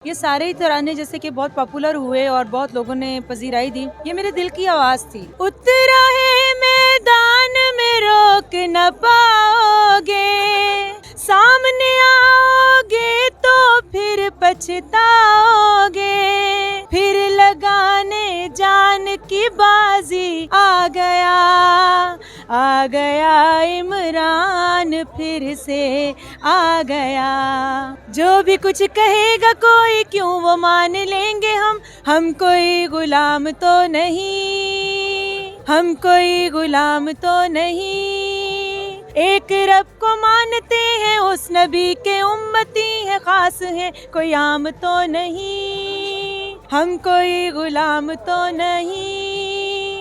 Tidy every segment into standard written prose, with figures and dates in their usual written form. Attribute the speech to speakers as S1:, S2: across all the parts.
S1: ये सारे ही तराने जैसे कि बहुत पॉपुलर हुए और बहुत लोगों ने पजीराई दी। ये मेरे दिल की आवाज थी। उतरा है मैदान में रोक न पाओगे, सामने आओगे तो फिर पछताओगे, फिर लगाने जान की बाजी आ गया इमरान फिर से आ गया। जो भी कुछ कहेगा कोई क्यों वो मान लेंगे हम कोई गुलाम तो नहीं, हम कोई गुलाम तो नहीं। एक रब को मानते हैं, उस नबी के उम्मती हैं, खास हैं, कोई आम तो नहीं, हम कोई गुलाम तो नहीं।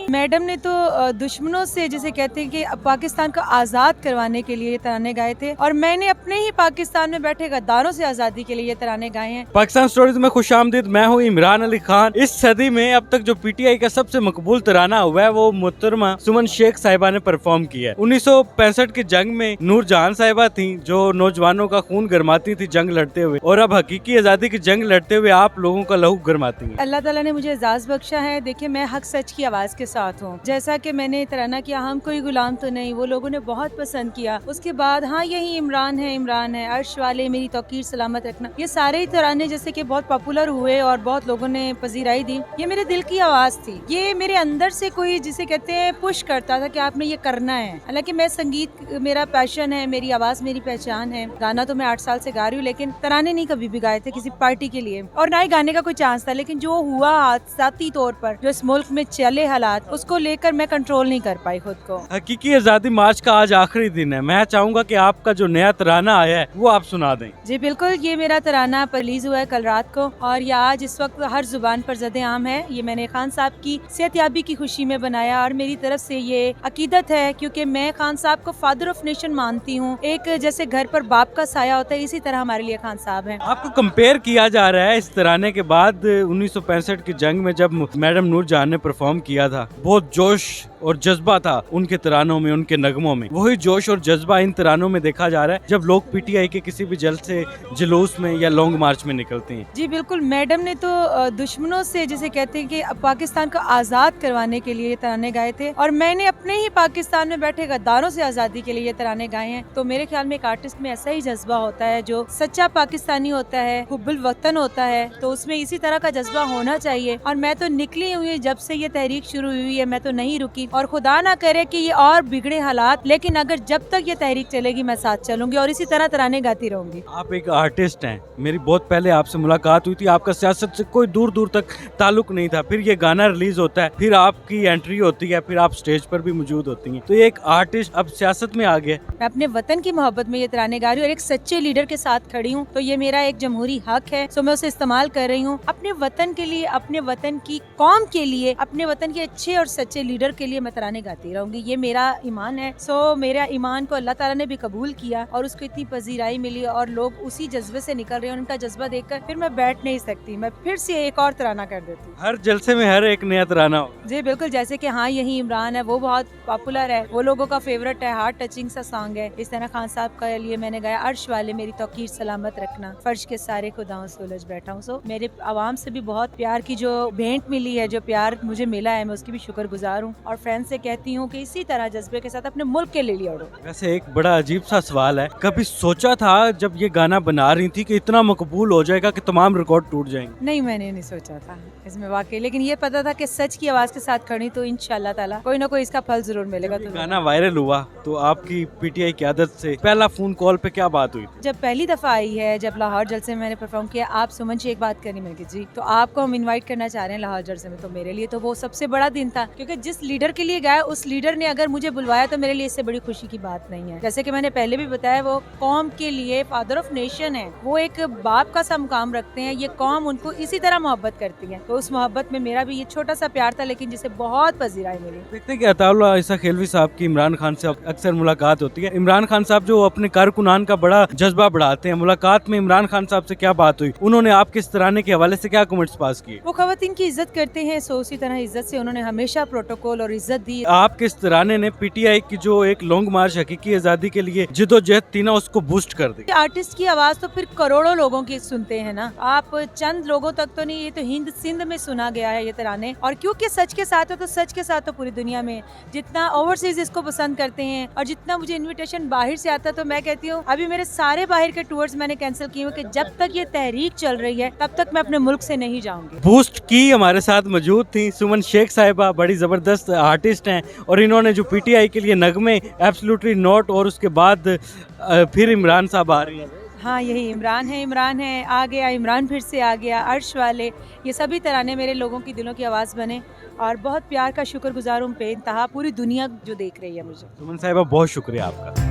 S1: मैडम ने तो दुश्मनों से जिसे कहते हैं कि पाकिस्तान को आज़ाद करवाने के लिए ये तराने गाए थे, और मैंने अपने ही पाकिस्तान में बैठे गद्दारों से आज़ादी के लिए ये तराने गाए हैं।
S2: पाकिस्तान स्टोरीज में खुशामदीद, मैं हूँ इमरान अली खान। इस सदी में अब तक जो पीटीआई का सबसे मकबूल तराना हुआ है वो मोहतरमा सुमन शेख साहिबा ने परफॉर्म किया है। 1965 की जंग में नूरजहान साहिबा थी जो नौजवानों का खून गरमाती थी जंग लड़ते हुए, और अब हकीकी आज़ादी की जंग लड़ते हुए आप लोगों का लहू गरमाती है।
S1: अल्लाह ताला ने मुझे एजाज बख्शा है। देखिए, मैं हक सच की आवाज के साथ हूँ। जैसा कि मैंने तराना किया हम कोई गुलाम तो नहीं, वो लोगों ने बहुत पसंद किया। उसके बाद हाँ यही इमरान है, अर्श वाले मेरी तौकीर सलामत रखना, ये सारे ही तराने जैसे कि बहुत पॉपुलर हुए और बहुत लोगों ने पजीराई दी। ये मेरे दिल की आवाज थी। ये मेरे अंदर से कोई जिसे कहते हैं पुश करता था कि आपने ये करना है। हालांकि मैं संगीत मेरा पैशन है, मेरी आवाज मेरी पहचान है। गाना तो मैं 8 साल से गा रही हूँ, लेकिन तराने नहीं कभी भी गाए थे किसी पार्टी के लिए, और ना ही गाने का कोई चांस था। लेकिन जो हुआ हादसाती तौर पर जो इस मुल्क में चले हालात, उसको लेकर मैं कंट्रोल नहीं कर पाई खुद को।
S2: हकीकी आज़ादी मार्च का आज आखिरी दिन है। मैं चाहूँगा कि आपका जो नया तराना आया है वो आप सुना दें।
S1: जी बिल्कुल, ये मेरा तराना रिलीज हुआ है कल रात को, और ये आज इस वक्त हर जुबान पर ज़दे आम है। ये मैंने खान साहब की सेहतयाबी की खुशी में बनाया, और मेरी तरफ से ये अकीदत है क्योंकि मैं खान साहब को फादर ऑफ नेशन मानती हूँ। एक जैसे घर पर बाप का साया होता है, इसी तरह हमारे लिए खान साहब हैं।
S2: आपको कंपेयर किया जा रहा है इस तराने के बाद 1965 की जंग में जब मैडम नूरजहान ने परफॉर्म किया था, बहुत जोश और जज्बा था उनके तरानों में, उनके नगमों में। वही जोश और जज्बा इन तरानों में देखा जा रहा है जब लोग पीटीआई के किसी भी जलसे, जुलूस में या लॉन्ग मार्च में निकलते हैं।
S1: जी बिल्कुल, मैडम ने तो दुश्मनों से जिसे कहते हैं कि पाकिस्तान को आज़ाद करवाने के लिए ये तराने गाए थे, और मैंने अपने ही पाकिस्तान में बैठे गद्दारों से आज़ादी के लिए ये तराने गाए हैं। तो मेरे ख्याल में एक आर्टिस्ट में ऐसा ही जज्बा होता है, जो सच्चा पाकिस्तानी होता है, हुब्बुल वतन होता है, तो उसमें इसी तरह का जज्बा होना चाहिए। और मैं तो निकली हुई, जब से ये तहरीक शुरू हुई है मैं तो नहीं रुकी, और खुदा ना करे कि ये और बिगड़े हालात, लेकिन अगर जब तक ये तहरीक चलेगी मैं साथ चलूंगी और इसी तरह तराने गाती रहूंगी।
S2: आप एक आर्टिस्ट हैं, मेरी बहुत पहले आपसे मुलाकात हुई थी, आपका सियासत से कोई दूर दूर तक ताल्लुक नहीं था। फिर ये गाना रिलीज होता है, फिर आपकी एंट्री होती है, फिर आप स्टेज पर भी मौजूद होती हैं। तो ये एक आर्टिस्ट अब सियासत में आ गया।
S1: मैं अपने वतन की मोहब्बत में ये तराने गा रही हूँ और एक सच्चे लीडर के साथ खड़ी हूँ, तो ये मेरा एक जमहूरी हक है, सो मैं उसे इस्तेमाल कर रही हूँ अपने वतन के लिए, अपने वतन की कौम के लिए, अपने वतन के अच्छे और सच्चे लीडर के लिए मैं तराने गाती रहूंगी। ये मेरा ईमान है। सो मेरा ईमान को अल्लाह ताला ने भी कबूल किया और उसको इतनी पजीराई मिली, और लोग उसी जज्बे से निकल रहे हैं। उनका जज्बा देखकर फिर मैं बैठ नहीं सकती, मैं फिर से एक और तराना कर देती हूँ।
S2: हर जलसे में हर एक नया तराना हो।
S1: जी बिल्कुल, जैसे कि हाँ यही इमरान है, वो बहुत पॉपुलर है, वो लोगों का फेवरेट है, हार्ट टचिंग सा सॉन्ग है। इस तरह खान साहब के लिए मैंने गाया अर्श वाले मेरी तौकीर सलामत रखना, फर्श के सारे खुदाओं से उलझ बैठा हूँ। सो मेरे आवाम से भी बहुत प्यार की जो भेंट मिली है, जो प्यार मुझे मिला है, मैं उसकी भी शुक्रगुजार हूँ, और फ्रेंड्स से कहती हूँ कि इसी तरह जज्बे के साथ अपने मुल्क के लिए लड़ो।
S2: वैसे एक बड़ा अजीब सा सवाल है, कभी सोचा था जब ये गाना बना रही थी कि इतना मकबूल हो जाएगा कि तमाम रिकॉर्ड टूट जाएंगे?
S1: नहीं, मैंने नहीं सोचा था इसमें वाकई, लेकिन ये पता था कि सच की आवाज के साथ खड़ी तो इंशाल्लाह ताला कोई ना कोई इसका फल जरूर मिलेगा। तो
S2: गाना वायरल हुआ तो आपकी पीटीआई की आदत से पहला फोन कॉल पे क्या बात हुई?
S1: जब पहली दफा आई है, जब लाहौर जलसे में मैंने परफॉर्म किया, आप सुमन से एक बात करनी मिल गई जी, तो आपको हम इनवाइट करना चाह रहे हैं लाहौर जलसे में। तो मेरे लिए तो वो सबसे बड़ा दिन था, क्योंकि जिस लीडर के लिए गाया उस लीडर ने अगर मुझे बुलवाया तो मेरे लिए इससे बड़ी खुशी की बात नहीं है। जैसे कि मैंने पहले भी बताया, वो कौम के लिए फादर ऑफ नेशन है, वो एक बाप का सा मुकाम रखते हैं। ये कौम उनको इसी तरह मोहब्बत करती है, तो उस मोहब्बत में मेरा भी ये छोटा सा प्यार था, लेकिन जिसे बहुत पजीराई मिली।
S2: देखते हैं कि अताउल्लाह ईसा खेलवी साहब की इमरान खान से अक्सर मुलाकात होती है। इमरान खान साहब जो अपने कारकुनान का बड़ा जज्बा बढ़ाते हैं, मुलाकात में इमरान खान साहब से क्या बात हुई? उन्होंने आपके इस तराने के हवाले से क्या कमेंट्स पास किए?
S1: वो खवातीन की इज्जत करते हैं, सो उसी तरह इज्जत से उन्होंने हमेशा प्रोटोकॉल और इज्जत इज्जत दी।
S2: आपके इस तराने ने पीटीआई की जो एक लॉन्ग मार्च हकीकी आज़ादी के लिए जिदोजहद थी ना, उसको बूस्ट कर दी।
S1: आर्टिस्ट की आवाज तो फिर करोड़ों लोगों की सुनते हैं ना, आप चंद लोगों तक तो नहीं, ये तो हिंद सिंध में सुना गया है ये तराने। और क्योंकि सच के साथ है तो सच के साथ तो पूरी दुनिया में जितना ओवरसीज इसको पसंद करते हैं और जितना मुझे इनविटेशन बाहर से आता, तो मैं कहती हूँ अभी मेरे सारे बाहर के टूर्स मैंने कैंसिल किए कि जब तक ये तहरीक चल रही है तब तक मैं अपने मुल्क से नहीं जाऊंगी।
S2: बूस्ट की हमारे साथ मौजूद थी सुमन शेख साहिबा, बड़ी जबरदस्त आर्टिस्ट हैं और इन्होंने जो पीटीआई के लिए नगमे एब्सोल्युटली नॉट और उसके बाद फिर इमरान साहब आ रही हैं।
S1: हाँ, यही इमरान है, आ गया इमरान, फिर से आ गया, अर्श वाले, ये सभी तराने मेरे लोगों की दिलों की आवाज़ बने और बहुत प्यार का शुक्रगुजार हूँ बेइंतहा पूरी दुनिया जो देख रही है मुझे।
S2: सुमन साहिबा बहुत शुक्रिया आपका।